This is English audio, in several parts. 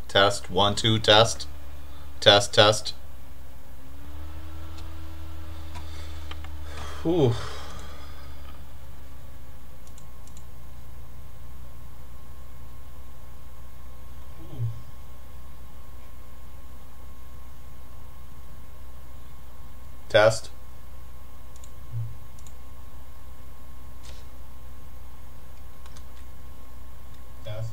Test. 1, 2, test. Test, test. Whew. Test. Test.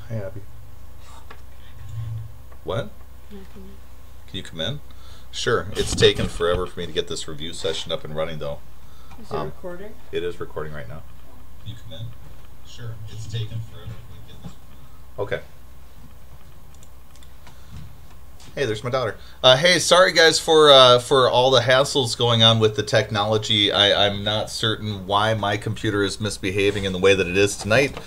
Hi, Abby. What? Can you come in? Sure. It's taken forever for me to get this review session up and running, though. Is it recording? It is recording right now. Can you come in? Sure. It's taken forever for me to get this. Okay. Hey, there's my daughter. Hey, sorry guys for all the hassles going on with the technology. I'm not certain why my computer is misbehaving in the way that it is tonight.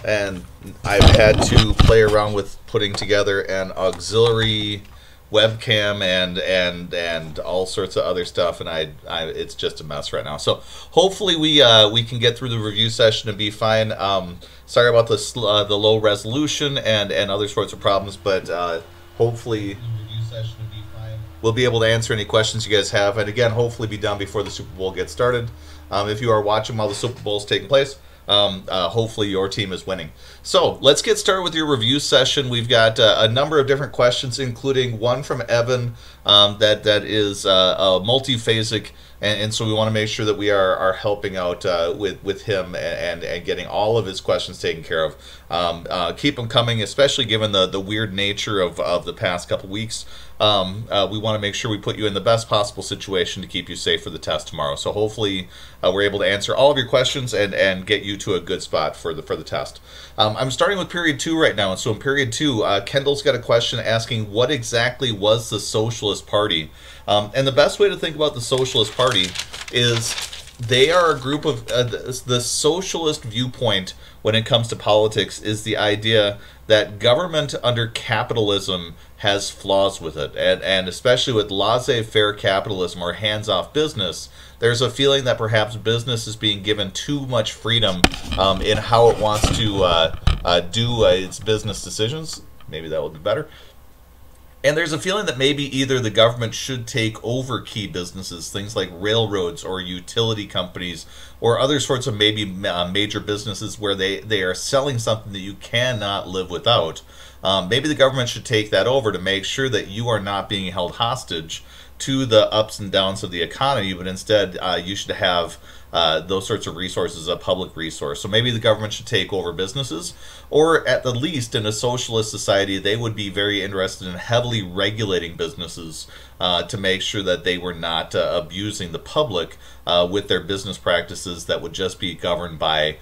And I've had to play around with putting together an auxiliary webcam and all sorts of other stuff, and it's just a mess right now. So hopefully we can get through the review session and be fine. Sorry about the low resolution and other sorts of problems, but hopefully the review session will be fine. We'll be able to answer any questions you guys have, and again, hopefully be done before the Super Bowl gets started. If you are watching while the Super Bowl is taking place, hopefully your team is winning. So let's get started with your review session. We've got a number of different questions, including one from Evan that is multiphasic, and so we want to make sure that we are helping out with him and getting all of his questions taken care of. Keep them coming, especially given the weird nature of the past couple weeks. We want to make sure we put you in the best possible situation to keep you safe for the test tomorrow. So hopefully we're able to answer all of your questions and get you to a good spot for the test. I'm starting with period 2 right now, and so in period 2, Kendall's got a question asking what exactly was the Socialist Party, and the best way to think about the Socialist Party is they are a group of the socialist viewpoint when it comes to politics is the idea that government under capitalism has flaws with it, and especially with laissez-faire capitalism or hands-off business, there's a feeling that perhaps business is being given too much freedom in how it wants to do its business decisions. Maybe that would be better. And there's a feeling that maybe either the government should take over key businesses, things like railroads or utility companies or other sorts of maybe major businesses where they are selling something that you cannot live without. Maybe the government should take that over to make sure that you are not being held hostage to the ups and downs of the economy, but instead you should have those sorts of resources a public resource. So maybe the government should take over businesses, or at the least in a socialist society they would be very interested in heavily regulating businesses to make sure that they were not abusing the public with their business practices that would just be governed by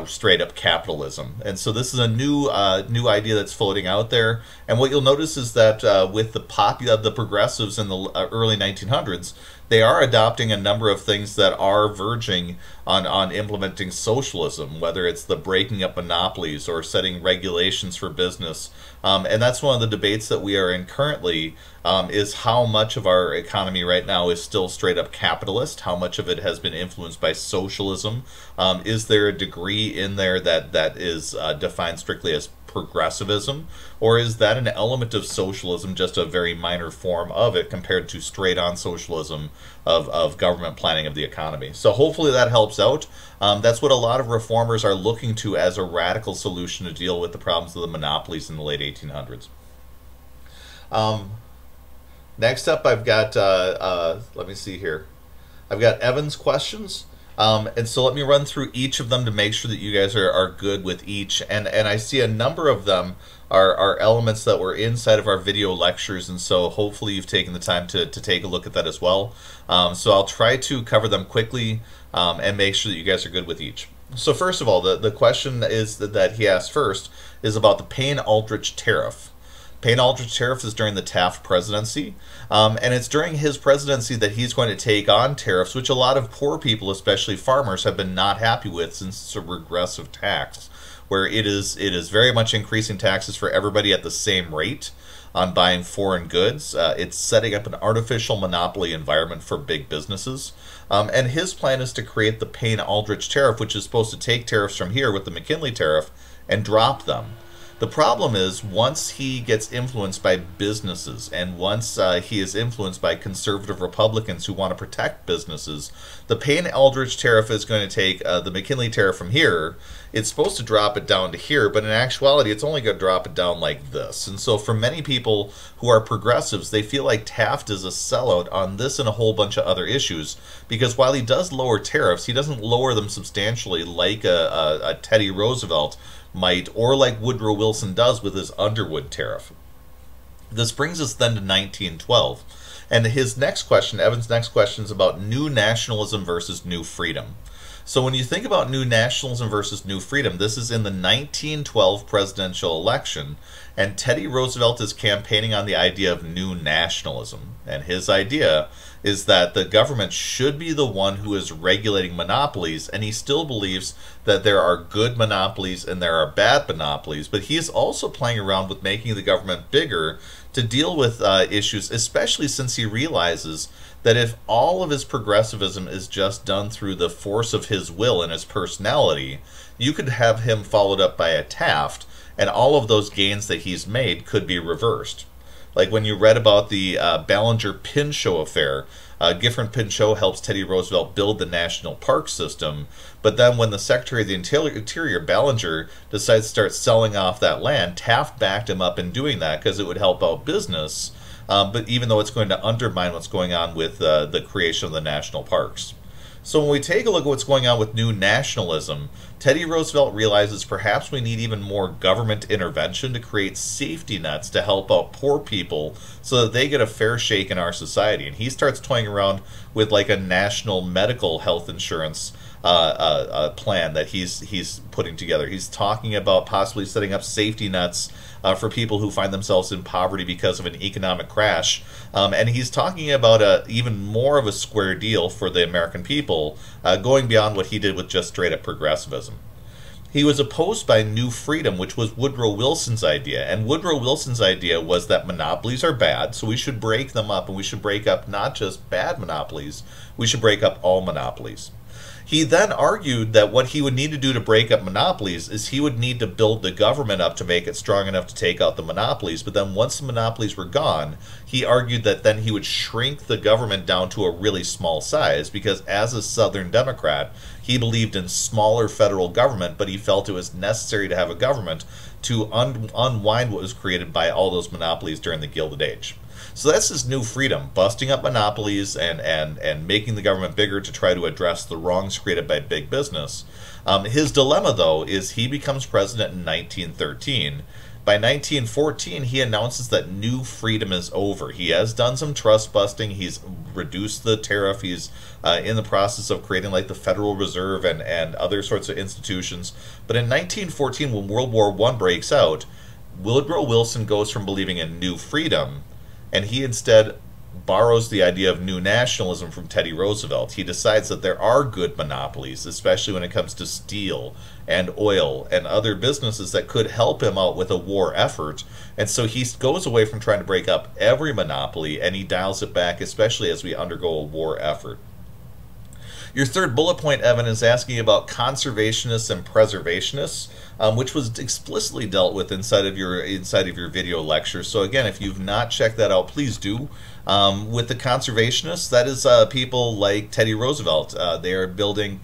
straight up capitalism. And so this is a new idea that's floating out there, and what you'll notice is that with the progressives in the early 1900s, they are adopting a number of things that are verging on implementing socialism, whether it's the breaking up monopolies or setting regulations for business. And that's one of the debates that we are in currently, is how much of our economy right now is still straight up capitalist, how much of it has been influenced by socialism. Is there a degree in there that is defined strictly as progressivism, or is that an element of socialism, just a very minor form of it compared to straight-on socialism of government planning of the economy? So hopefully that helps out. That's what a lot of reformers are looking to as a radical solution to deal with the problems of the monopolies in the late 1800s. Next up, I've got, let me see here. I've got Evan's questions. And so let me run through each of them to make sure that you guys are good with each. And I see a number of them are elements that were inside of our video lectures, and so hopefully you've taken the time to take a look at that as well. So I'll try to cover them quickly and make sure that you guys are good with each. So first of all, the question is that he asked first is about the Payne-Aldrich tariff. Payne-Aldrich tariff is during the Taft presidency, and it's during his presidency that he's going to take on tariffs, which a lot of poor people, especially farmers, have been not happy with, since it's a regressive tax, where it is very much increasing taxes for everybody at the same rate on buying foreign goods. It's setting up an artificial monopoly environment for big businesses. And his plan is to create the Payne-Aldrich tariff, which is supposed to take tariffs from here with the McKinley tariff and drop them. The problem is, once he gets influenced by businesses, and once he is influenced by conservative Republicans who want to protect businesses, the Payne-Aldrich tariff is going to take the McKinley tariff from here. It's supposed to drop it down to here, but in actuality, it's only going to drop it down like this. And so for many people who are progressives, they feel like Taft is a sellout on this and a whole bunch of other issues, because while he does lower tariffs, he doesn't lower them substantially like a Teddy Roosevelt might, or like Woodrow Wilson does with his Underwood tariff. This brings us then to 1912. And his next question, Evan's next question, is about new nationalism versus new freedom. So when you think about new nationalism versus new freedom, this is in the 1912 presidential election, and Teddy Roosevelt is campaigning on the idea of new nationalism. And his idea is that the government should be the one who is regulating monopolies, and he still believes that there are good monopolies and there are bad monopolies, but he is also playing around with making the government bigger to deal with issues, especially since he realizes that if all of his progressivism is just done through the force of his will and his personality, you could have him followed up by a Taft, and all of those gains that he's made could be reversed. Like when you read about the Ballinger-Pinchot affair, Gifford Pinchot helps Teddy Roosevelt build the national park system, but then when the Secretary of the Interior, Ballinger, decides to start selling off that land, Taft backed him up in doing that because it would help out business, but even though it's going to undermine what's going on with the creation of the national parks. So when we take a look at what's going on with new nationalism, Teddy Roosevelt realizes perhaps we need even more government intervention to create safety nets to help out poor people so that they get a fair shake in our society. And he starts toying around with like a national medical health insurance plan that he's putting together. He's talking about possibly setting up safety nets for people who find themselves in poverty because of an economic crash. And he's talking about even more of a square deal for the American people, going beyond what he did with just straight-up progressivism. He was opposed by New Freedom, which was Woodrow Wilson's idea. And Woodrow Wilson's idea was that monopolies are bad, so we should break them up, and we should break up not just bad monopolies, we should break up all monopolies. He then argued that what he would need to do to break up monopolies is he would need to build the government up to make it strong enough to take out the monopolies. But then once the monopolies were gone, he argued that then he would shrink the government down to a really small size, because as a Southern Democrat, he believed in smaller federal government, but he felt it was necessary to have a government to unwind what was created by all those monopolies during the Gilded Age. So that's his new freedom, busting up monopolies and making the government bigger to try to address the wrongs created by big business. His dilemma, though, is he becomes president in 1913. By 1914, he announces that new freedom is over. He has done some trust busting. He's reduced the tariff. He's in the process of creating like the Federal Reserve and other sorts of institutions. But in 1914, when World War I breaks out, Woodrow Wilson goes from believing in new freedom, and he instead borrows the idea of new nationalism from Teddy Roosevelt. He decides that there are good monopolies, especially when it comes to steel and oil and other businesses that could help him out with a war effort. And so he goes away from trying to break up every monopoly, and he dials it back, especially as we undergo a war effort. Your third bullet point, Evan, is asking about conservationists and preservationists, which was explicitly dealt with inside of your video lecture. So again, if you've not checked that out, please do. With the conservationists, that is people like Teddy Roosevelt. They are building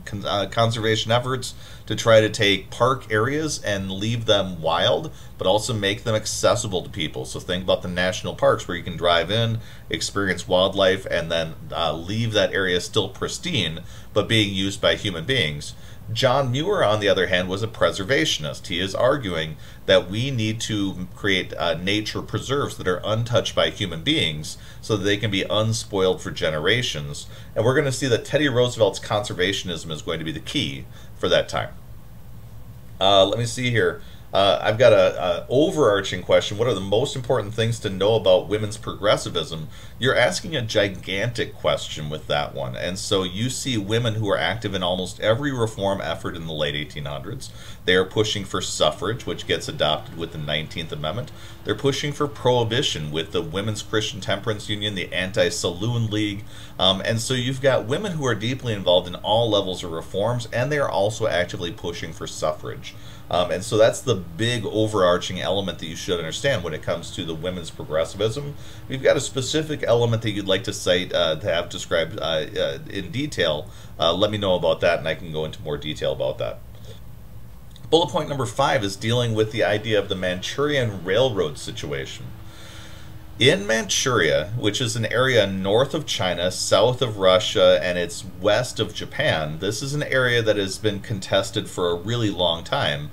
conservation efforts to try to take park areas and leave them wild, but also make them accessible to people. So think about the national parks where you can drive in, experience wildlife, and then leave that area still pristine, but being used by human beings. John Muir, on the other hand, was a preservationist. He is arguing that we need to create nature preserves that are untouched by human beings so that they can be unspoiled for generations. And we're going to see that Teddy Roosevelt's conservationism is going to be the key for that time. Let me see here. I've got a overarching question. What are the most important things to know about women's progressivism? You're asking a gigantic question with that one. And so you see women who are active in almost every reform effort in the late 1800s. They are pushing for suffrage, which gets adopted with the 19th Amendment. They're pushing for prohibition with the Women's Christian Temperance Union, the Anti-Saloon League. And so you've got women who are deeply involved in all levels of reforms, and they are also actively pushing for suffrage. And so that's the big overarching element that you should understand when it comes to the women's progressivism. If you've got a specific element that you'd like to cite to have described in detail, let me know about that and I can go into more detail about that. Bullet point number 5 is dealing with the idea of the Manchurian Railroad situation. In Manchuria, which is an area north of China, south of Russia, and it's west of Japan, this is an area that has been contested for a really long time.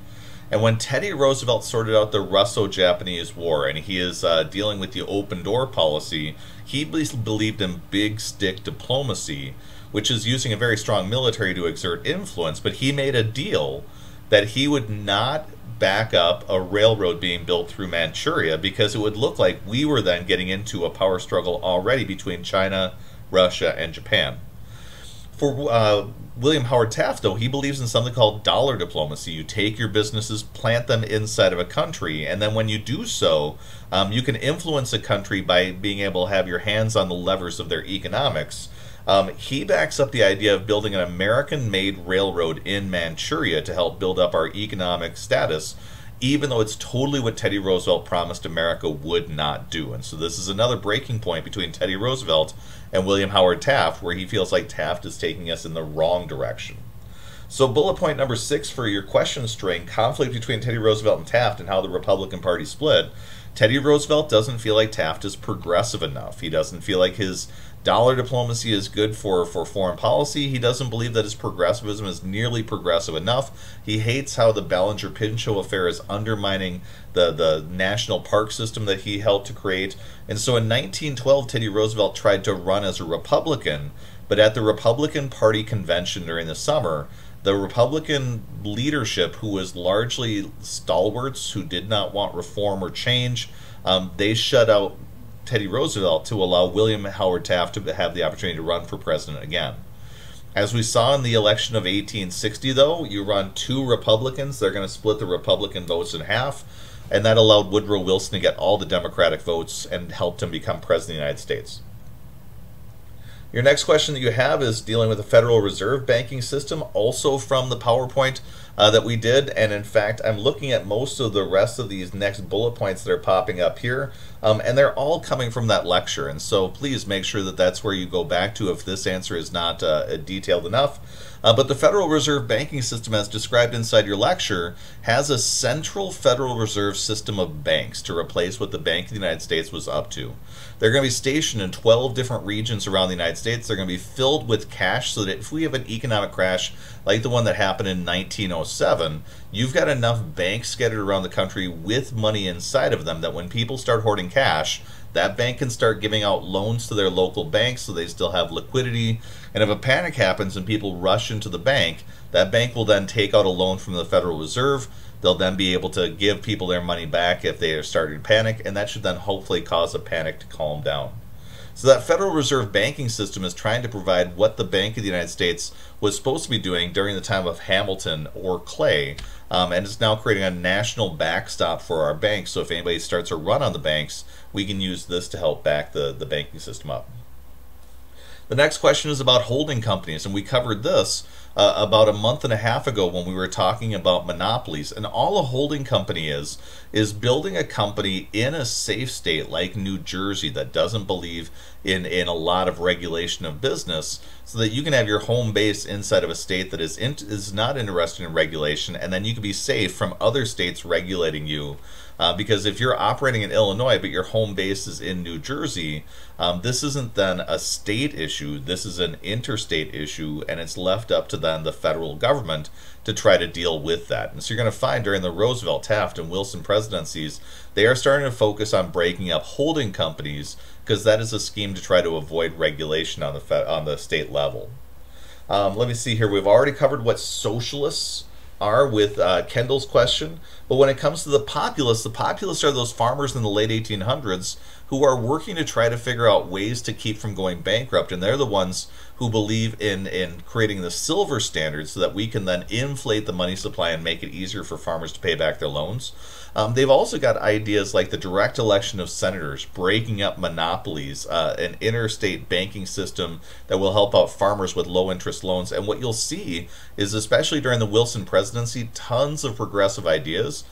And when Teddy Roosevelt sorted out the Russo-Japanese War, and he is dealing with the open door policy, he believed in big stick diplomacy, which is using a very strong military to exert influence, but he made a deal that he would not back up a railroad being built through Manchuria because it would look like we were then getting into a power struggle already between China, Russia, and Japan. For William Howard Taft, though, he believes in something called dollar diplomacy. You take your businesses, plant them inside of a country, and then when you do so, you can influence a country by being able to have your hands on the levers of their economics. He backs up the idea of building an American-made railroad in Manchuria to help build up our economic status, even though it's totally what Teddy Roosevelt promised America would not do. And so this is another breaking point between Teddy Roosevelt and William Howard Taft, where he feels like Taft is taking us in the wrong direction. So bullet point number 6 for your question string, conflict between Teddy Roosevelt and Taft and how the Republican Party split. Teddy Roosevelt doesn't feel like Taft is progressive enough. He doesn't feel like his dollar diplomacy is good for foreign policy. He doesn't believe that his progressivism is nearly progressive enough. He hates how the Ballinger-Pinchot affair is undermining the national park system that he helped to create. And so in 1912, Teddy Roosevelt tried to run as a Republican, but at the Republican Party convention during the summer, the Republican leadership, who was largely stalwarts who did not want reform or change, they shut out Teddy Roosevelt to allow William Howard Taft to have the opportunity to run for president again. As we saw in the election of 1860, though, you run 2 Republicans, they're going to split the Republican votes in half, and that allowed Woodrow Wilson to get all the Democratic votes and helped him become president of the United States. Your next question that you have is dealing with the Federal Reserve banking system, also from the PowerPoint that we did. And in fact, I'm looking at most of the rest of these next bullet points that are popping up here, and they're all coming from that lecture. And so please make sure that that's where you go back to if this answer is not detailed enough. But the Federal Reserve banking system, as described inside your lecture, has a central Federal Reserve system of banks to replace what the Bank of the United States was up to. They're going to be stationed in 12 different regions around the United States. They're going to be filled with cash so that if we have an economic crash like the one that happened in 1907, you've got enough banks scattered around the country with money inside of them that when people start hoarding cash, that bank can start giving out loans to their local banks so they still have liquidity. And if a panic happens and people rush into the bank, that bank will then take out a loan from the Federal Reserve. They'll then be able to give people their money back if they are starting to panic, and that should then hopefully cause a panic to calm down. So that Federal Reserve banking system is trying to provide what the Bank of the United States was supposed to be doing during the time of Hamilton or Clay, and it's now creating a national backstop for our banks. So if anybody starts a run on the banks, we can use this to help back the banking system up. The next question is about holding companies, and we covered this about a month and a half ago when we were talking about monopolies. And all a holding company is building a company in a safe state like New Jersey that doesn't believe in a lot of regulation of business, so that you can have your home base inside of a state that is not interested in regulation, and then you can be safe from other states regulating you. Because if you're operating in Illinois but your home base is in New Jersey, this isn't then a state issue, this is an interstate issue, and it's left up to then the federal government to try to deal with that. And so you're going to find during the Roosevelt, Taft, and Wilson presidencies, they are starting to focus on breaking up holding companies, because that is a scheme to try to avoid regulation on the state level. Let me see here. We've already covered what socialists are with Kendall's question, but when it comes to the populists are those farmers in the late 1800s who are working to try to figure out ways to keep from going bankrupt, and they're the ones who believe in creating the silver standard so that we can then inflate the money supply and make it easier for farmers to pay back their loans. They've also got ideas like the direct election of senators, breaking up monopolies, an interstate banking system that will help out farmers with low interest loans. And what you'll see is, especially during the Wilson presidency, tons of progressive ideas,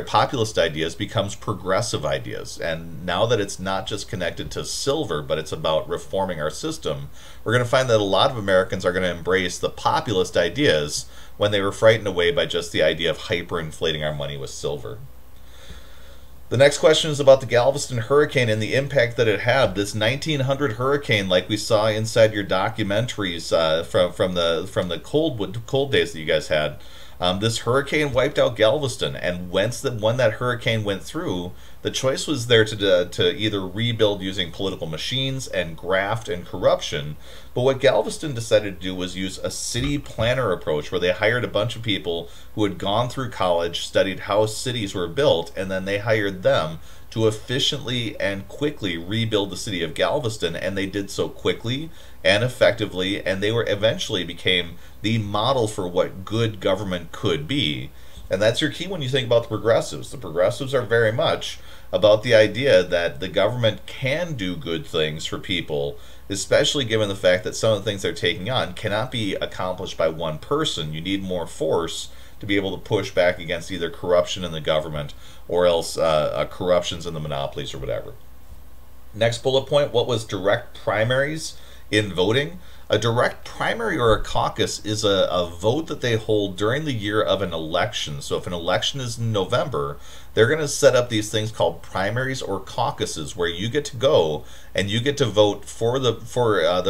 populist ideas becomes progressive ideas. And now that it's not just connected to silver, but it's about reforming our system, we're going to find that a lot of Americans are going to embrace the populist ideas when they were frightened away by just the idea of hyperinflating our money with silver. The next question is about the Galveston hurricane and the impact that it had. This 1900 hurricane, like we saw inside your documentaries from the cold days that you guys had, this hurricane wiped out Galveston, and when that hurricane went through, the choice was there to either rebuild using political machines and graft and corruption. But what Galveston decided to do was use a city planner approach, where they hired a bunch of people who had gone through college, studied how cities were built, and then they hired them to efficiently and quickly rebuild the city of Galveston. And they did so quickly and effectively, and they eventually became the model for what good government could be. And that's your key when you think about the progressives. The progressives are very much about the idea that the government can do good things for people, especially given the fact that some of the things they're taking on cannot be accomplished by one person. You need more force to be able to push back against either corruption in the government or else corruptions in the monopolies or whatever. Next bullet point, what was direct primaries in voting? A direct primary or a caucus is a vote that they hold during the year of an election. So if an election is in November, they're going to set up these things called primaries or caucuses, where you get to go and you get to vote for the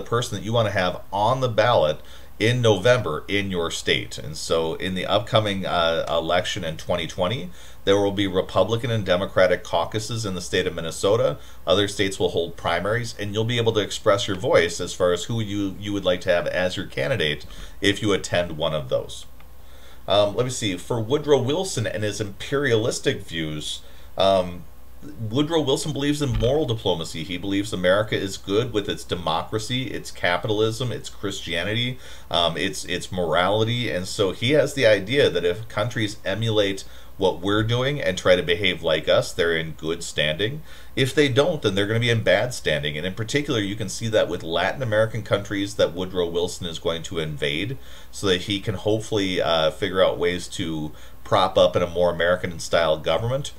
person that you want to have on the ballot in November in your state. And so in the upcoming election in 2020, there will be Republican and Democratic caucuses in the state of Minnesota. Other states will hold primaries, and you'll be able to express your voice as far as who you would like to have as your candidate if you attend one of those. Let me see. For Woodrow Wilson and his imperialistic views, Woodrow Wilson believes in moral diplomacy. He believes America is good with its democracy, its capitalism, its Christianity, its morality. And so he has the idea that if countries emulate what we're doing and try to behave like us, they're in good standing. If they don't, then they're going to be in bad standing. And in particular, you can see that with Latin American countries that Woodrow Wilson is going to invade, so that he can hopefully figure out ways to prop up in a more American-style government.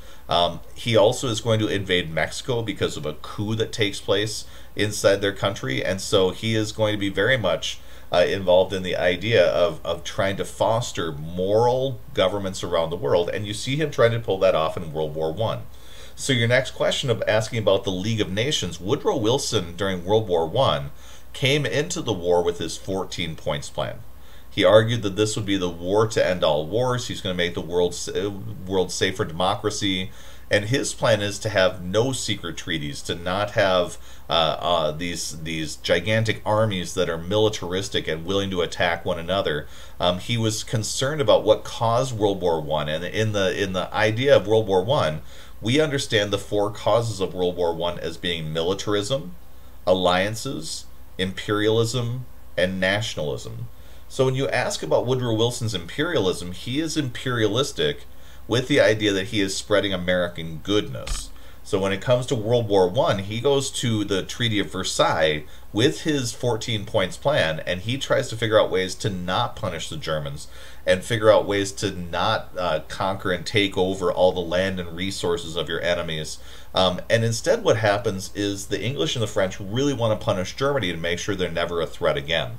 He also is going to invade Mexico because of a coup that takes place inside their country. And so he is going to be very much involved in the idea of trying to foster moral governments around the world. And you see him trying to pull that off in World War I. So your next question of asking about the League of Nations, Woodrow Wilson during World War I came into the war with his 14 points plan. He argued that this would be the war to end all wars. He's going to make the world safe for democracy. And his plan is to have no secret treaties, to not have these gigantic armies that are militaristic and willing to attack one another. He was concerned about what caused World War I. And in the idea of World War I, we understand the four causes of World War I as being militarism, alliances, imperialism, and nationalism. So when you ask about Woodrow Wilson's imperialism, he is imperialistic with the idea that he is spreading American goodness. So when it comes to World War I, he goes to the Treaty of Versailles with his 14 points plan, and he tries to figure out ways to not punish the Germans and figure out ways to not conquer and take over all the land and resources of your enemies. And instead what happens is the English and the French really want to punish Germany to make sure they're never a threat again.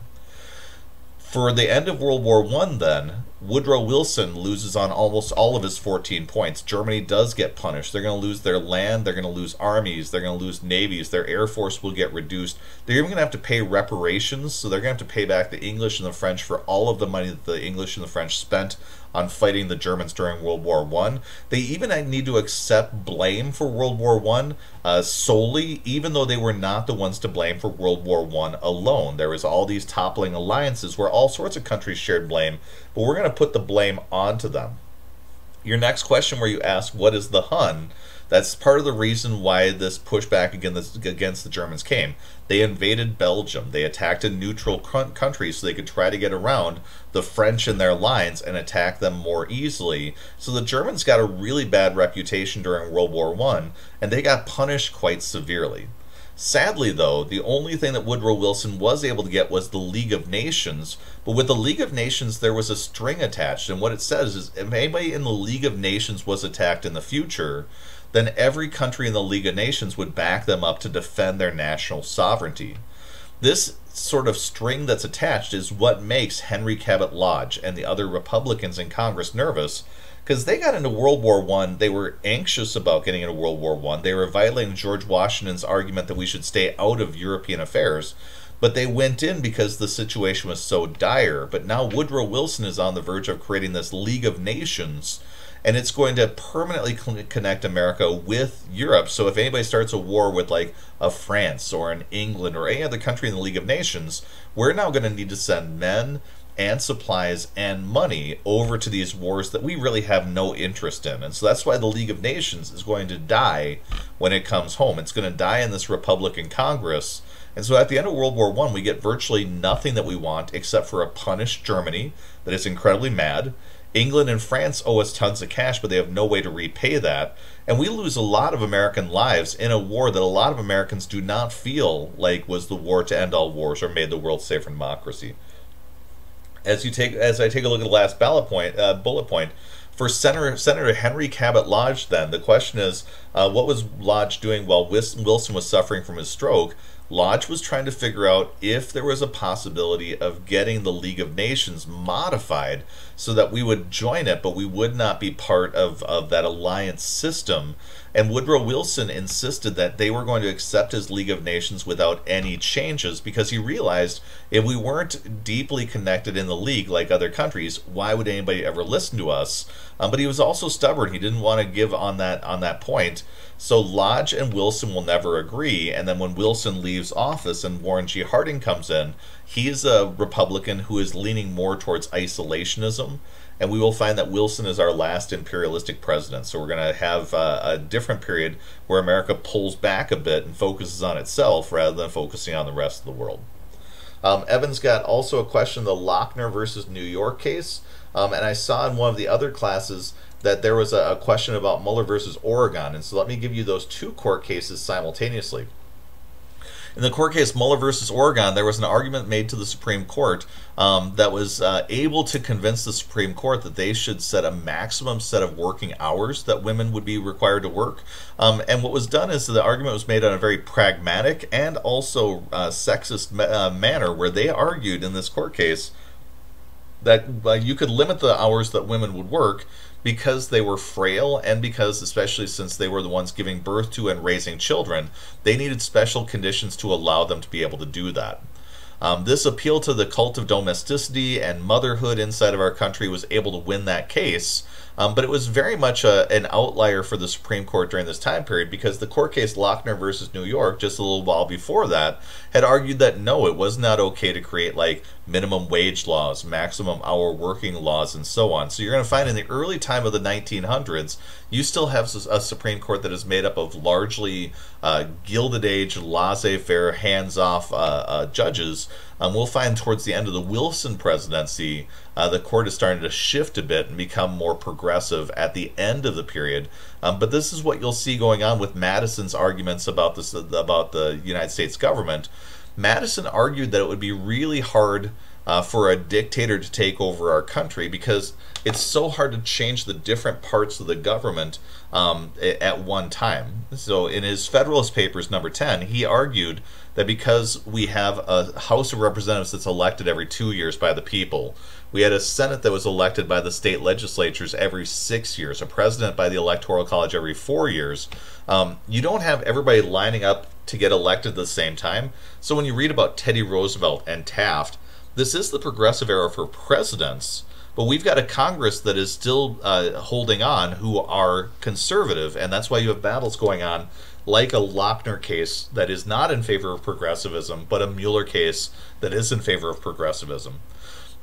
For the end of World War I, then, Woodrow Wilson loses on almost all of his 14 points. Germany does get punished. They're going to lose their land, they're going to lose armies, they're going to lose navies, their air force will get reduced. They're even going to have to pay reparations, so they're going to have to pay back the English and the French for all of the money that the English and the French spent on fighting the Germans during World War I. They even need to accept blame for World War I solely, even though they were not the ones to blame for World War I alone. There was all these toppling alliances where all sorts of countries shared blame, but we're going to put the blame onto them. Your next question where you ask, what is the Hun? That's part of the reason why this pushback against the Germans came. They invaded Belgium. They attacked a neutral country so they could try to get around the French in their lines and attack them more easily. So the Germans got a really bad reputation during World War I, and they got punished quite severely. Sadly, though, the only thing that Woodrow Wilson was able to get was the League of Nations. But with the League of Nations, there was a string attached. And what it says is if anybody in the League of Nations was attacked in the future, then every country in the League of Nations would back them up to defend their national sovereignty. This sort of string that's attached is what makes Henry Cabot Lodge and the other Republicans in Congress nervous, because they got into World War I, they were anxious about getting into World War I. They were violating George Washington's argument that we should stay out of European affairs, but they went in because the situation was so dire. But now Woodrow Wilson is on the verge of creating this League of Nations, and it's going to permanently connect America with Europe. So if anybody starts a war with like a France or an England or any other country in the League of Nations, we're now going to need to send men and supplies and money over to these wars that we really have no interest in. And so that's why the League of Nations is going to die when it comes home. It's going to die in this Republican Congress. And so at the end of World War I, we get virtually nothing that we want except for a punished Germany that is incredibly mad. England and France owe us tons of cash, but they have no way to repay that. And we lose a lot of American lives in a war that a lot of Americans do not feel like was the war to end all wars or made the world safe for democracy. As I take a look at the last bullet point, for Senator Henry Cabot Lodge, then the question is, what was Lodge doing while Wilson was suffering from his stroke? Lodge was trying to figure out if there was a possibility of getting the League of Nations modified so that we would join it, but we would not be part of that alliance system. And Woodrow Wilson insisted that they were going to accept his League of Nations without any changes, because he realized if we weren't deeply connected in the League like other countries, why would anybody ever listen to us? But he was also stubborn. He didn't want to give on that point. So Lodge and Wilson will never agree, and then when Wilson leaves office and Warren G. Harding comes in, he's a Republican who is leaning more towards isolationism, and we will find that Wilson is our last imperialistic president. So we're going to have a different period where America pulls back a bit and focuses on itself rather than focusing on the rest of the world. Evan's got also a question, the Lochner versus New York case, and I saw in one of the other classes that there was a question about Mueller versus Oregon, and so let me give you those two court cases simultaneously. In the court case Mueller versus Oregon, there was an argument made to the Supreme Court that was able to convince the Supreme Court that they should set a maximum set of working hours that women would be required to work. And what was done is the argument was made on a very pragmatic and also sexist manner, where they argued in this court case that you could limit the hours that women would work because they were frail, and because, especially since they were the ones giving birth to and raising children, they needed special conditions to allow them to be able to do that. This appeal to the cult of domesticity and motherhood inside of our country was able to win that case, but it was very much an outlier for the Supreme Court during this time period, because the court case Lochner versus New York, just a little while before that, had argued that no, it was not okay to create like minimum wage laws, maximum hour working laws, and so on. So you're going to find in the early time of the 1900s, you still have a Supreme Court that is made up of largely Gilded Age, laissez-faire, hands-off judges We'll find towards the end of the Wilson presidency, the court is starting to shift a bit and become more progressive at the end of the period. But this is what you'll see going on with Madison's arguments about this, about the United States government. Madison argued that it would be really hard for a dictator to take over our country because it's so hard to change the different parts of the government at one time. So in his Federalist Papers number 10, he argued that because we have a House of Representatives that's elected every 2 years by the people, we had a Senate that was elected by the state legislatures every 6 years, a president by the Electoral College every 4 years, you don't have everybody lining up to get elected at the same time. So when you read about Teddy Roosevelt and Taft, this is the progressive era for presidents, but we've got a Congress that is still holding on, who are conservative, and that's why you have battles going on, like a Lochner case that is not in favor of progressivism, but a Mueller case that is in favor of progressivism.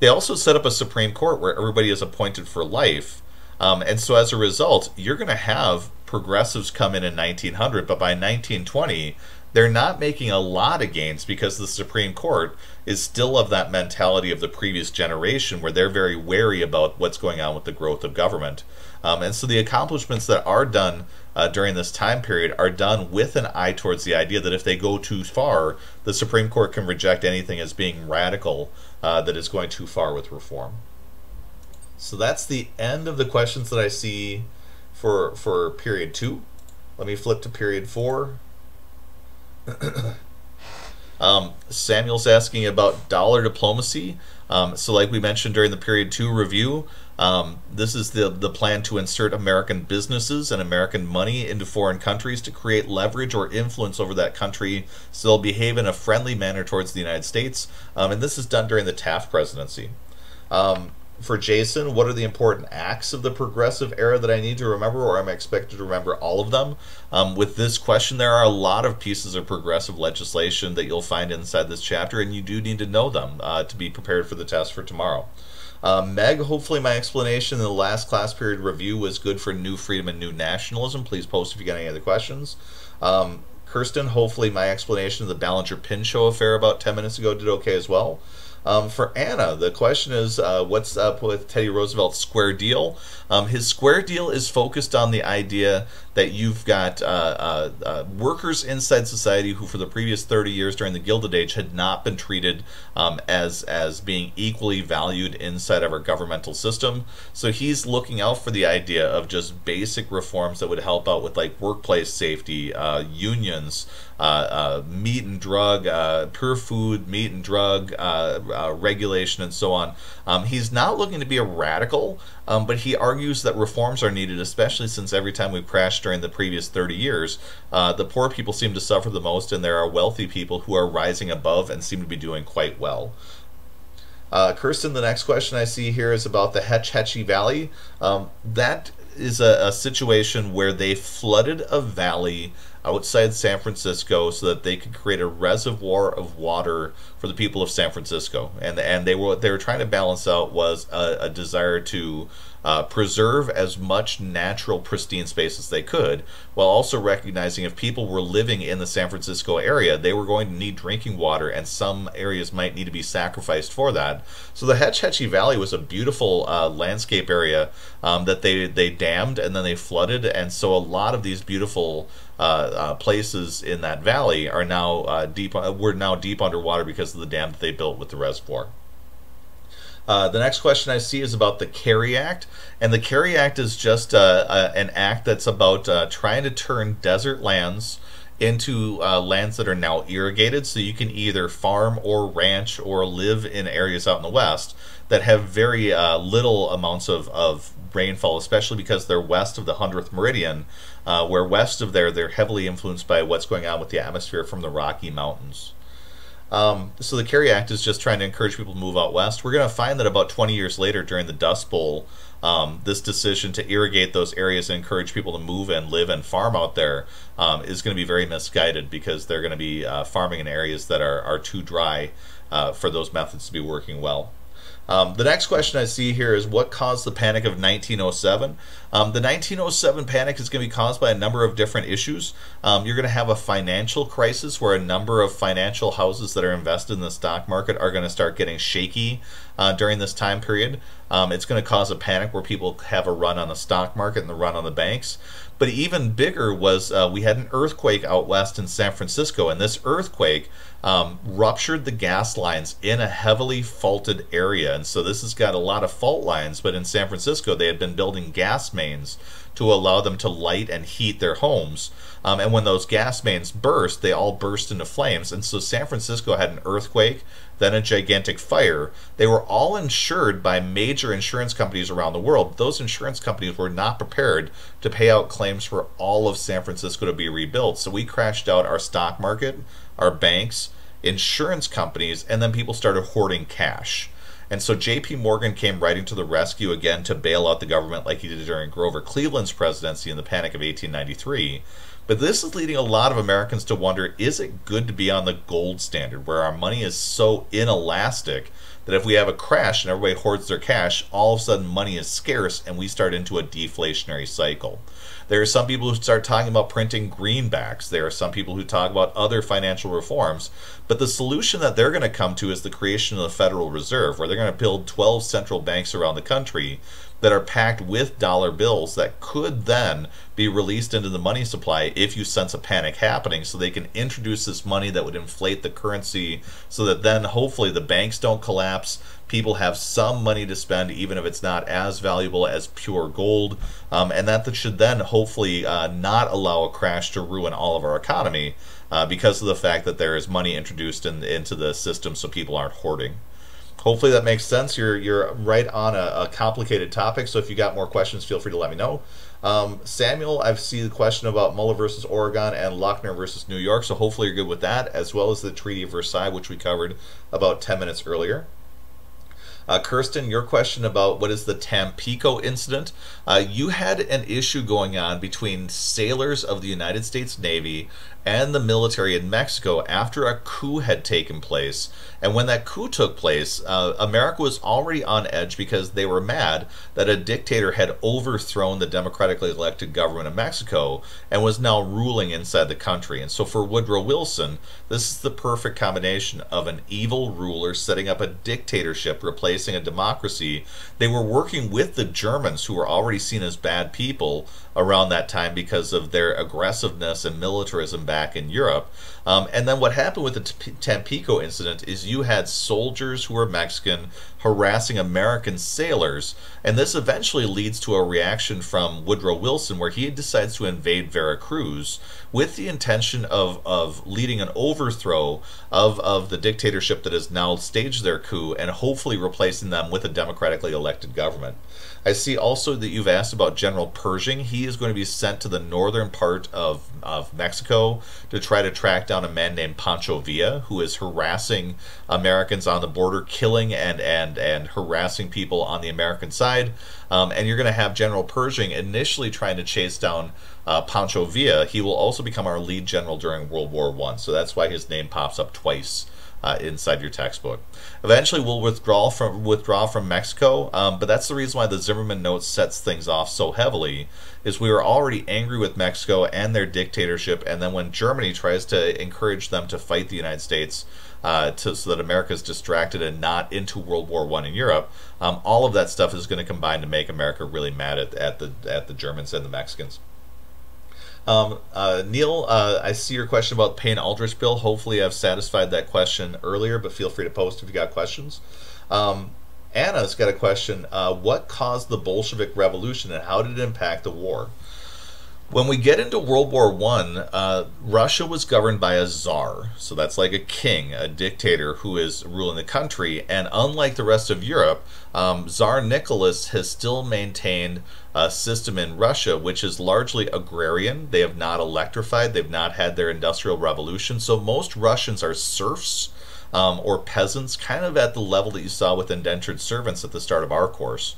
They also set up a Supreme Court where everybody is appointed for life, and so as a result, you're going to have progressives come in 1900, but by 1920, they're not making a lot of gains because the Supreme Court is still of that mentality of the previous generation where they're very wary about what's going on with the growth of government. And so the accomplishments that are done during this time period are done with an eye towards the idea that if they go too far, the Supreme Court can reject anything as being radical that is going too far with reform. So that's the end of the questions that I see for period 2. Let me flip to period 4. Samuel's asking about dollar diplomacy. So like we mentioned during the period 2 review, this is the plan to insert American businesses and American money into foreign countries to create leverage or influence over that country so they'll behave in a friendly manner towards the United States. And this is done during the Taft presidency. For Jason, what are the important acts of the progressive era that I need to remember, or am I expected to remember all of them? With this question, there are a lot of pieces of progressive legislation that you'll find inside this chapter, and you do need to know them to be prepared for the test for tomorrow. Meg, hopefully my explanation in the last class period review was good for New Freedom and New Nationalism. Please post if you got any other questions. Kirsten, hopefully my explanation of the Ballinger-Pinchot affair about 10 minutes ago did okay as well. For Anna, the question is, what's up with Teddy Roosevelt's square deal? His square deal is focused on the idea that you've got workers inside society who for the previous 30 years during the Gilded Age had not been treated as being equally valued inside of our governmental system. So he's looking out for the idea of just basic reforms that would help out with like workplace safety, unions, meat and drug, pure food, meat and drug, regulation, and so on. He's not looking to be a radical, but he argues that reforms are needed, especially since every time we've crashed during the previous 30 years, the poor people seem to suffer the most, and there are wealthy people who are rising above and seem to be doing quite well. Kirsten, the next question I see here is about the Hetch Hetchy Valley. That is a situation where they flooded a valley outside San Francisco so that they could create a reservoir of water for the people of San Francisco, and what they were trying to balance out was a desire to preserve as much natural pristine space as they could, while also recognizing if people were living in the San Francisco area, they were going to need drinking water, and some areas might need to be sacrificed for that. So the Hetch Hetchy Valley was a beautiful landscape area that they dammed and then they flooded, and so a lot of these beautiful places in that valley are now were now deep underwater because of the dam that they built with the reservoir. The next question I see is about the Carey Act, and the Carey Act is just an act that's about trying to turn desert lands into lands that are now irrigated, so you can either farm or ranch or live in areas out in the west that have very little amounts of rainfall, especially because they're west of the 100th meridian, where west of there they're heavily influenced by what's going on with the atmosphere from the Rocky Mountains. So the Carey Act is just trying to encourage people to move out west. We're going to find that about 20 years later during the Dust Bowl, this decision to irrigate those areas and encourage people to move and live and farm out there is going to be very misguided, because they're going to be farming in areas that are too dry for those methods to be working well. The next question I see here is what caused the panic of 1907? The 1907 panic is going to be caused by a number of different issues. You're going to have a financial crisis where a number of financial houses that are invested in the stock market are going to start getting shaky during this time period. It's going to cause a panic where people have a run on the stock market and the run on the banks. But even bigger was we had an earthquake out west in San Francisco, and this earthquake ruptured the gas lines in a heavily faulted area. And so this has got a lot of fault lines, but in San Francisco they had been building gas mains to allow them to light and heat their homes. And when those gas mains burst, they all burst into flames. And so San Francisco had an earthquake, then a gigantic fire. They were all insured by major insurance companies around the world. Those insurance companies were not prepared to pay out claims for all of San Francisco to be rebuilt. So we crashed out our stock market, our banks, insurance companies, and then people started hoarding cash. And so JP Morgan came riding to the rescue again to bail out the government like he did during Grover Cleveland's presidency in the Panic of 1893. But this is leading a lot of Americans to wonder, is it good to be on the gold standard, where our money is so inelastic that if we have a crash and everybody hoards their cash, all of a sudden money is scarce and we start into a deflationary cycle? There are some people who start talking about printing greenbacks. There are some people who talk about other financial reforms. But the solution that they're going to come to is the creation of the Federal Reserve, where they're going to build 12 central banks around the country that are packed with dollar bills that could then be released into the money supply if you sense a panic happening, so they can introduce this money that would inflate the currency so that then hopefully the banks don't collapse, people have some money to spend even if it's not as valuable as pure gold, and that should then hopefully not allow a crash to ruin all of our economy because of the fact that there is money introduced into the system so people aren't hoarding. Hopefully that makes sense. You're right on a complicated topic, so if you got more questions, feel free to let me know. Samuel, I see the question about Muller versus Oregon and Lochner versus New York, so hopefully you're good with that, as well as the Treaty of Versailles, which we covered about 10 minutes earlier. Kirsten, your question about what is the Tampico incident. You had an issue going on between sailors of the United States Navy and the military in Mexico after a coup had taken place. And when that coup took place, America was already on edge because they were mad that a dictator had overthrown the democratically elected government of Mexico and was now ruling inside the country. And so for Woodrow Wilson, this is the perfect combination of an evil ruler setting up a dictatorship, replacing a democracy. They were working with the Germans, who were already seen as bad people around that time because of their aggressiveness and militarism back in Europe. And then what happened with the Tampico incident is you had soldiers who were Mexican harassing American sailors, and this eventually leads to a reaction from Woodrow Wilson where he decides to invade Veracruz with the intention of leading an overthrow of the dictatorship that has now staged their coup and hopefully replacing them with a democratically elected government. I see also that you've asked about General Pershing. He is going to be sent to the northern part of Mexico to try to track down a man named Pancho Villa, who is harassing Americans on the border, killing and harassing people on the American side. And you're going to have General Pershing initially trying to chase down Pancho Villa. He will also become our lead general during World War I, so that's why his name pops up twice inside your textbook. Eventually we'll withdraw from Mexico, but that's the reason why the Zimmerman Notes sets things off so heavily, is we were already angry with Mexico and their dictatorship, and then when Germany tries to encourage them to fight the United States so that America is distracted and not into World War I in Europe, all of that stuff is going to combine to make America really mad at the Germans and the Mexicans. Neil, I see your question about the Payne-Aldrich bill. Hopefully I've satisfied that question earlier, but feel free to post if you got questions. Anna's got a question. What caused the Bolshevik Revolution and how did it impact the war? When we get into World War I, Russia was governed by a czar. So that's like a king, a dictator who is ruling the country. And unlike the rest of Europe, Tsar Nicholas has still maintained a system in Russia which is largely agrarian. They have not electrified. They've not had their industrial revolution. So most Russians are serfs or peasants, kind of at the level that you saw with indentured servants at the start of our course.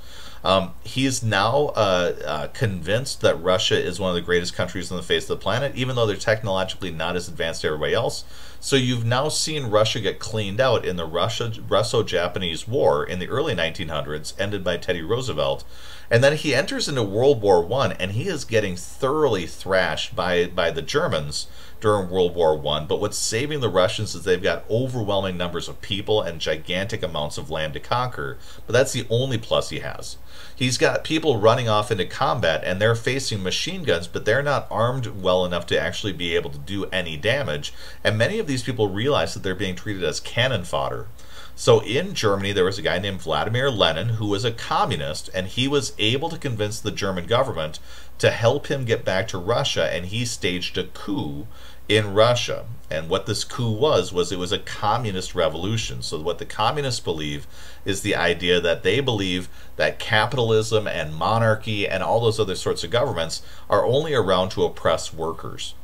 He is now convinced that Russia is one of the greatest countries on the face of the planet, even though they're technologically not as advanced as everybody else. So you've now seen Russia get cleaned out in the Russo-Japanese War in the early 1900s, ended by Teddy Roosevelt. And then he enters into World War I, and he is getting thoroughly thrashed by the Germans during World War I. But what's saving the Russians is they've got overwhelming numbers of people and gigantic amounts of land to conquer. But that's the only plus he has. He's got people running off into combat, and they're facing machine guns, but they're not armed well enough to actually be able to do any damage. And many of these people realize that they're being treated as cannon fodder. So in Germany, there was a guy named Vladimir Lenin who was a communist, and he was able to convince the German government to help him get back to Russia, and he staged a coup in Russia. And what this coup was it was a communist revolution. So what the communists believe is the idea that they believe that capitalism and monarchy and all those other sorts of governments are only around to oppress workers.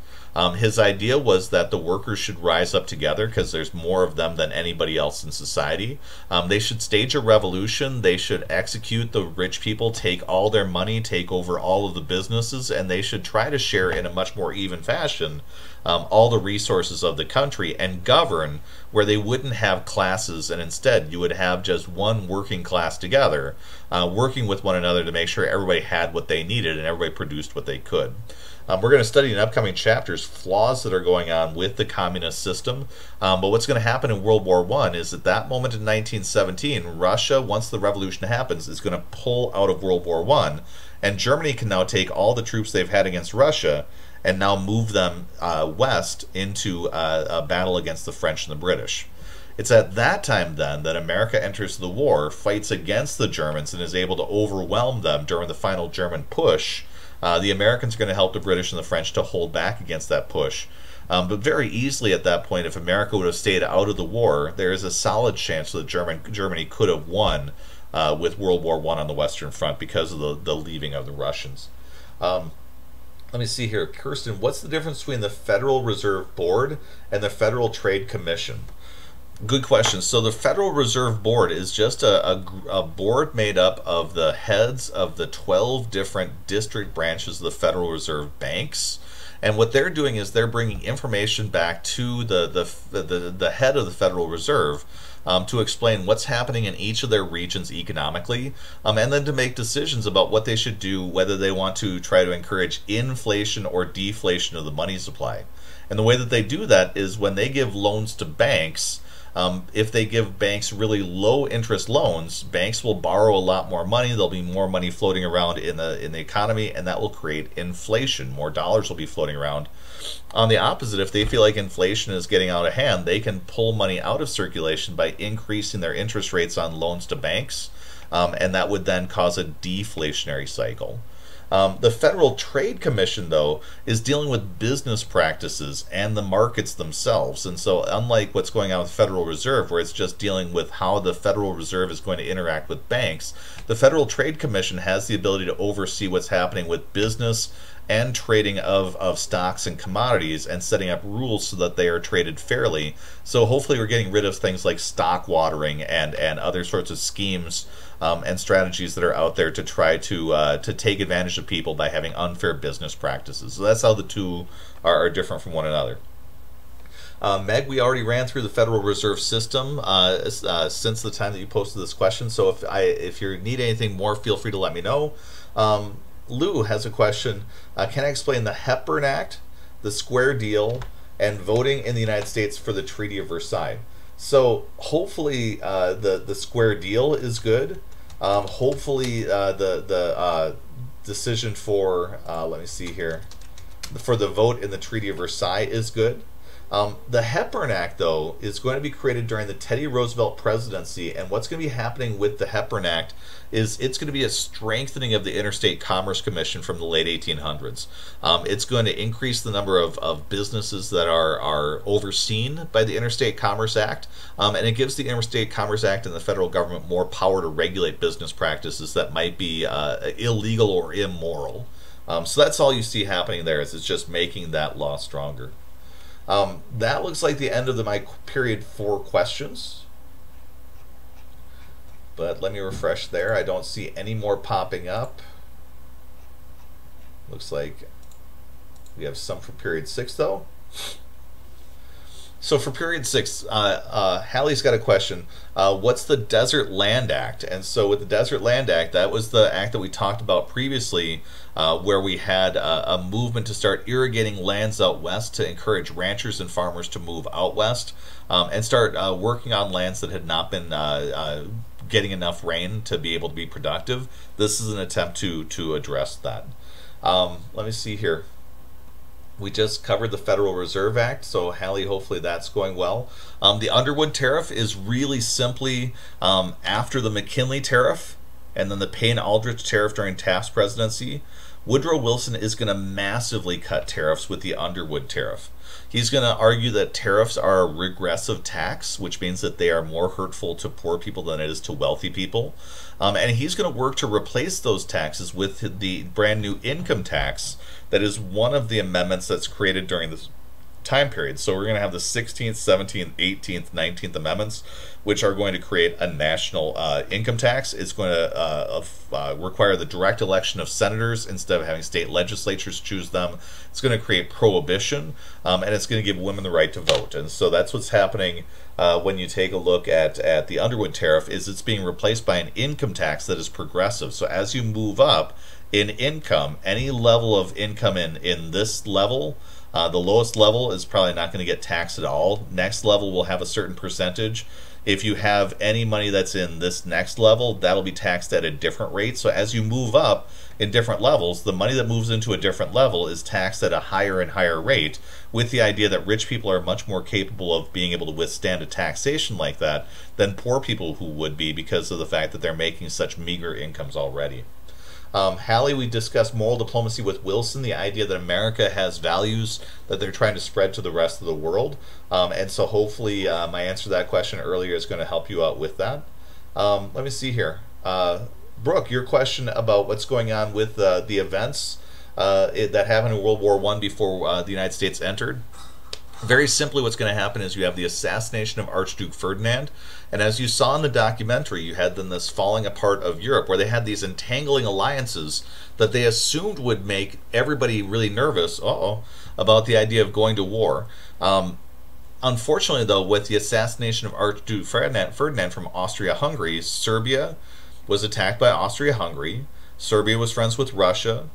His idea was that the workers should rise up together because there's more of them than anybody else in society. They should stage a revolution. They should execute the rich people, take all their money, take over all of the businesses, and they should try to share in a much more even fashion all the resources of the country and govern where they wouldn't have classes, and instead you would have just one working class together, working with one another to make sure everybody had what they needed and everybody produced what they could. We're going to study in upcoming chapters flaws that are going on with the communist system. But what's going to happen in World War I is at that moment in 1917, Russia, once the revolution happens, is going to pull out of World War I. And Germany can now take all the troops they've had against Russia and now move them west into a battle against the French and the British. It's at that time then that America enters the war, fights against the Germans, and is able to overwhelm them during the final German push. The Americans are going to help the British and the French to hold back against that push. But very easily at that point, if America would have stayed out of the war, there is a solid chance that Germany could have won with World War I on the Western Front because of the leaving of the Russians. Let me see here. Kirsten, what's the difference between the Federal Reserve Board and the Federal Trade Commission? Good question. So the Federal Reserve Board is just a board made up of the heads of the 12 different district branches of the Federal Reserve banks. And what they're doing is they're bringing information back to the head of the Federal Reserve to explain what's happening in each of their regions economically, and then to make decisions about what they should do, whether they want to try to encourage inflation or deflation of the money supply. And the way that they do that is when they give loans to banks. If they give banks really low interest loans, banks will borrow a lot more money. There'll be more money floating around in the economy, and that will create inflation. More dollars will be floating around. On the opposite, if they feel like inflation is getting out of hand, they can pull money out of circulation by increasing their interest rates on loans to banks, and that would then cause a deflationary cycle. The Federal Trade Commission, though, is dealing with business practices and the markets themselves. And so unlike what's going on with the Federal Reserve, where it's just dealing with how the Federal Reserve is going to interact with banks, the Federal Trade Commission has the ability to oversee what's happening with business and trading of stocks and commodities and setting up rules so that they are traded fairly. So hopefully we're getting rid of things like stock watering and other sorts of schemes and strategies that are out there to try to take advantage of people by having unfair business practices. So that's how the two are different from one another. Meg, we already ran through the Federal Reserve System since the time that you posted this question. So if you need anything more, feel free to let me know. Lou has a question. Can I explain the Hepburn Act, the Square Deal, and voting in the United States for the Treaty of Versailles? So hopefully the Square Deal is good. Hopefully the decision for, let me see here, for the vote in the Treaty of Versailles is good. The Hepburn Act, though, is going to be created during the Teddy Roosevelt presidency, and what's going to be happening with the Hepburn Act is it's going to be a strengthening of the Interstate Commerce Commission from the late 1800s. It's going to increase the number of businesses that are overseen by the Interstate Commerce Act, and it gives the Interstate Commerce Act and the federal government more power to regulate business practices that might be illegal or immoral. So that's all you see happening there, is it's just making that law stronger. That looks like the end of my period 4 questions. But let me refresh there. I don't see any more popping up. Looks like we have some for period 6 though. So for period 6, Hallie's got a question. What's the Desert Land Act? And so with the Desert Land Act, that was the act that we talked about previously, where we had a movement to start irrigating lands out west to encourage ranchers and farmers to move out west, and start working on lands that had not been getting enough rain to be able to be productive. This is an attempt to address that. Let me see here. We just covered the Federal Reserve Act, so Hallie, hopefully that's going well. The Underwood tariff is really simply after the McKinley tariff and then the Payne-Aldrich tariff during Taft's presidency. Woodrow Wilson is going to massively cut tariffs with the Underwood tariff. He's going to argue that tariffs are a regressive tax, which means that they are more hurtful to poor people than it is to wealthy people. And he's going to work to replace those taxes with the brand new income tax that is one of the amendments that's created during this time period. So we're going to have the 16th, 17th, 18th, 19th amendments, which are going to create a national income tax. It's going to require the direct election of senators instead of having state legislatures choose them. It's going to create prohibition, and it's going to give women the right to vote. And so that's what's happening when you take a look at the Underwood tariff, is it's being replaced by an income tax that is progressive. So as you move up in income, any level of income in this level, the lowest level is probably not going to get taxed at all. Next level will have a certain percentage. If you have any money that's in this next level, that'll be taxed at a different rate. So as you move up in different levels, the money that moves into a different level is taxed at a higher and higher rate, with the idea that rich people are much more capable of being able to withstand a taxation like that than poor people who would be, because of the fact that they're making such meager incomes already. Hallie, we discussed moral diplomacy with Wilson, the idea that America has values that they're trying to spread to the rest of the world. And so hopefully my answer to that question earlier is going to help you out with that. Let me see here. Brooke, your question about what's going on with the events that happened in World War I before the United States entered. Very simply, what's going to happen is you have the assassination of Archduke Ferdinand, and as you saw in the documentary, you had then this falling apart of Europe, where they had these entangling alliances that they assumed would make everybody really nervous about the idea of going to war. Unfortunately, though, with the assassination of Archduke Ferdinand from Austria-Hungary, Serbia was attacked by Austria-Hungary. Serbia was friends with Russia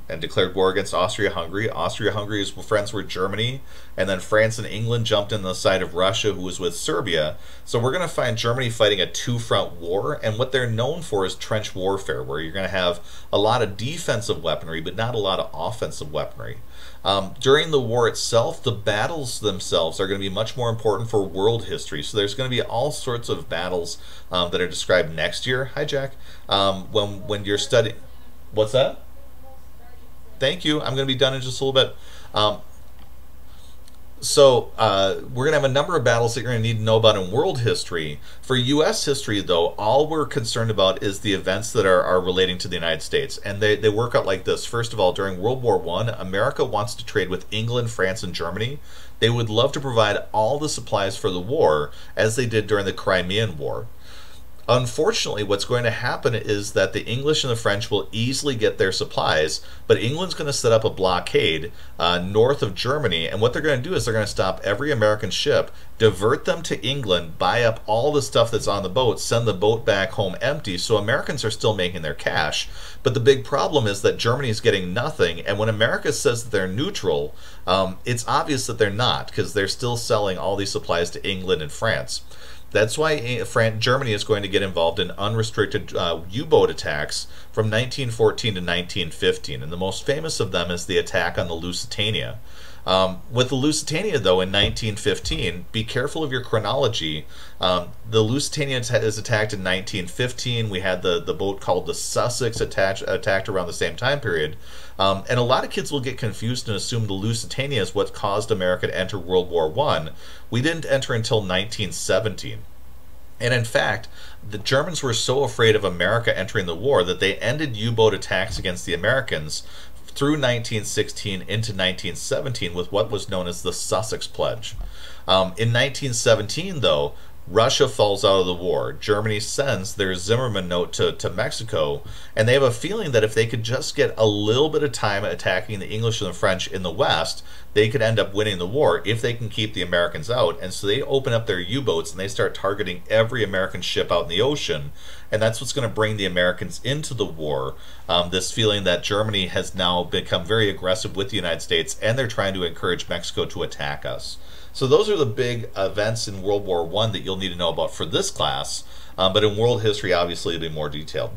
and declared war against Austria-Hungary. Austria-Hungary's friends were Germany, and then France and England jumped in the side of Russia, who was with Serbia. So we're going to find Germany fighting a two-front war, and what they're known for is trench warfare, where you're going to have a lot of defensive weaponry, but not a lot of offensive weaponry. During the war itself, the battles themselves are going to be much more important for world history. So there's going to be all sorts of battles that are described next year. Hi, Jack. When you're studying... What's that? Thank you. I'm going to be done in just a little bit. We're going to have a number of battles that you're going to need to know about in world history. For U.S. history, though, all we're concerned about is the events that are relating to the United States. And they work out like this. First of all, during World War I, America wants to trade with England, France, and Germany. They would love to provide all the supplies for the war, as they did during the Crimean War. Unfortunately, what's going to happen is that the English and the French will easily get their supplies, but England's going to set up a blockade north of Germany, and what they're going to do is they're going to stop every American ship, divert them to England, buy up all the stuff that's on the boat, send the boat back home empty, so Americans are still making their cash. But the big problem is that Germany is getting nothing, and when America says that they're neutral, it's obvious that they're not, because they're still selling all these supplies to England and France. That's why Germany is going to get involved in unrestricted U-boat attacks from 1914 to 1915. And the most famous of them is the attack on the Lusitania. With the Lusitania, though, in 1915, be careful of your chronology. The Lusitania is attacked in 1915. We had the boat called the Sussex attacked around the same time period. And a lot of kids will get confused and assume the Lusitania is what caused America to enter World War I. We didn't enter until 1917. And in fact, the Germans were so afraid of America entering the war that they ended U-boat attacks against the Americans through 1916 into 1917 with what was known as the Sussex Pledge. In 1917, though, Russia falls out of the war. Germany sends their Zimmermann note to Mexico, and they have a feeling that if they could just get a little bit of time attacking the English and the French in the West, they could end up winning the war if they can keep the Americans out. And so they open up their U-boats and they start targeting every American ship out in the ocean. And that's what's going to bring the Americans into the war. This feeling that Germany has now become very aggressive with the United States, and they're trying to encourage Mexico to attack us. So those are the big events in World War I that you'll need to know about for this class, but in world history, obviously, it'll be more detailed.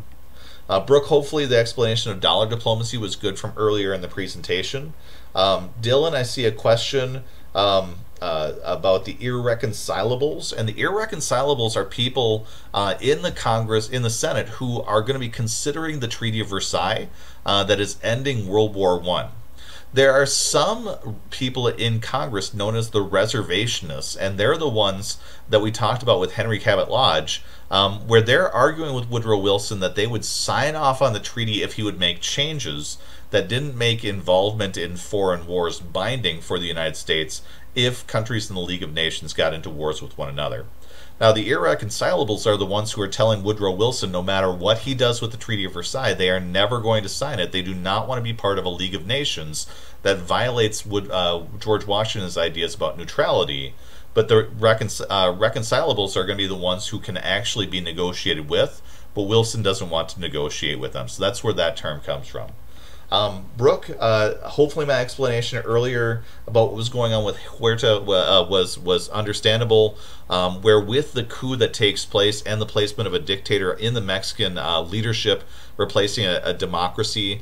Brooke, hopefully the explanation of dollar diplomacy was good from earlier in the presentation. Dylan, I see a question about the irreconcilables, and the irreconcilables are people in the Congress, in the Senate, who are going to be considering the Treaty of Versailles that is ending World War I. There are some people in Congress known as the reservationists, and they're the ones that we talked about with Henry Cabot Lodge, where they're arguing with Woodrow Wilson that they would sign off on the treaty if he would make changes that didn't make involvement in foreign wars binding for the United States if countries in the League of Nations got into wars with one another. Now, the irreconcilables are the ones who are telling Woodrow Wilson no matter what he does with the Treaty of Versailles, they are never going to sign it. They do not want to be part of a League of Nations that violates George Washington's ideas about neutrality. But the reconcilables are going to be the ones who can actually be negotiated with, but Wilson doesn't want to negotiate with them. So that's where that term comes from. Brooke, hopefully my explanation earlier about what was going on with Huerta was understandable, where with the coup that takes place and the placement of a dictator in the Mexican leadership, replacing a democracy,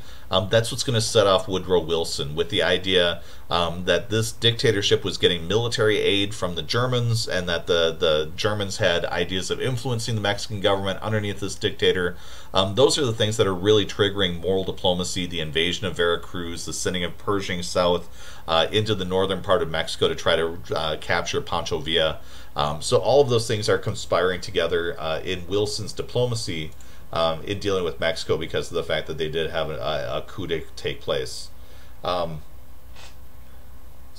that's what's going to set off Woodrow Wilson with the idea that this dictatorship was getting military aid from the Germans, and that the Germans had ideas of influencing the Mexican government underneath this dictator. Those are the things that are really triggering moral diplomacy, the invasion of Veracruz, the sending of Pershing south into the northern part of Mexico to try to capture Pancho Villa. So all of those things are conspiring together in Wilson's diplomacy in dealing with Mexico because of the fact that they did have a coup to take place. So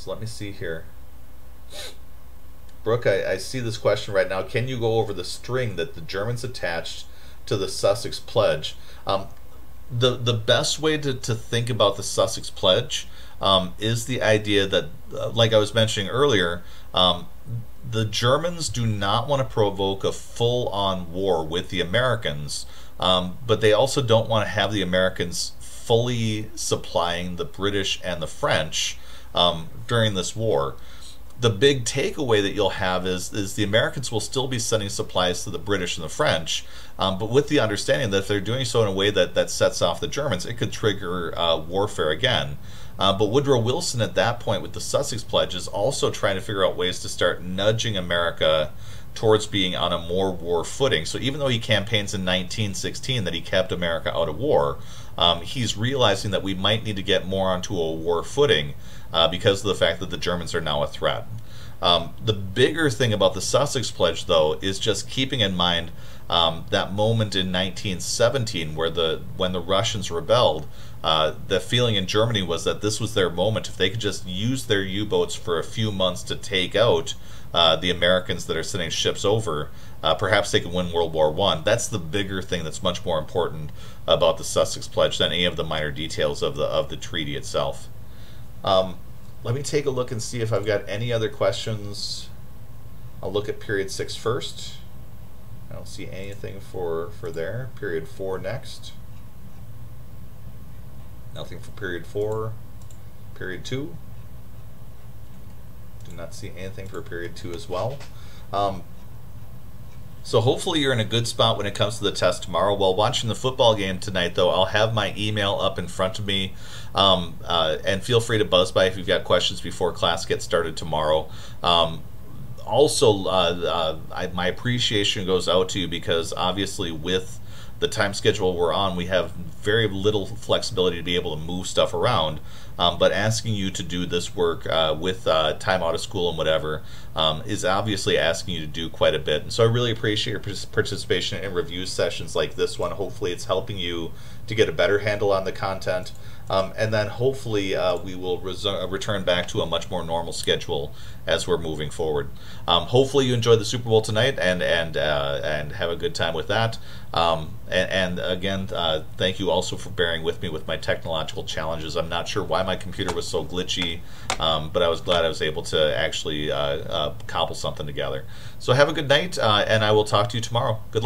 let me see here. Brooke, I see this question right now. Can you go over the string that the Germans attached to the Sussex Pledge? The best way to think about the Sussex Pledge is the idea that, like I was mentioning earlier, the Germans do not want to provoke a full-on war with the Americans, but they also don't want to have the Americans fully supplying the British and the French during this war. The big takeaway that you'll have is the Americans will still be sending supplies to the British and the French, but with the understanding that if they're doing so in a way that sets off the Germans, it could trigger warfare again. But Woodrow Wilson at that point with the Sussex Pledge is also trying to figure out ways to start nudging America towards being on a more war footing. So even though he campaigns in 1916 that he kept America out of war, he's realizing that we might need to get more onto a war footing because of the fact that the Germans are now a threat. The bigger thing about the Sussex Pledge, though, is just keeping in mind that moment in 1917 when the Russians rebelled. The feeling in Germany was that this was their moment. If they could just use their U-boats for a few months to take out the Americans that are sending ships over, perhaps they can win World War I. That's the bigger thing that's much more important about the Sussex Pledge than any of the minor details of the treaty itself. Let me take a look and see if I've got any other questions. I'll look at period 6 first. I don't see anything for there. Period 4 next. Nothing for period 4. Period 2. Do not see anything for period 2 as well. So hopefully you're in a good spot when it comes to the test tomorrow. While watching the football game tonight, though, I'll have my email up in front of me. And feel free to buzz by if you've got questions before class gets started tomorrow. Also, my appreciation goes out to you because obviously with the time schedule we're on, we have very little flexibility to be able to move stuff around. But asking you to do this work with time out of school and whatever is obviously asking you to do quite a bit. And so I really appreciate your participation in review sessions like this one. Hopefully it's helping you to get a better handle on the content. and then hopefully we will return back to a much more normal schedule as we're moving forward. Hopefully you enjoyed the Super Bowl tonight and have a good time with that. And again, thank you also for bearing with me with my technological challenges. I'm not sure why my computer was so glitchy, but I was glad I was able to actually cobble something together. So have a good night, and I will talk to you tomorrow. Good luck.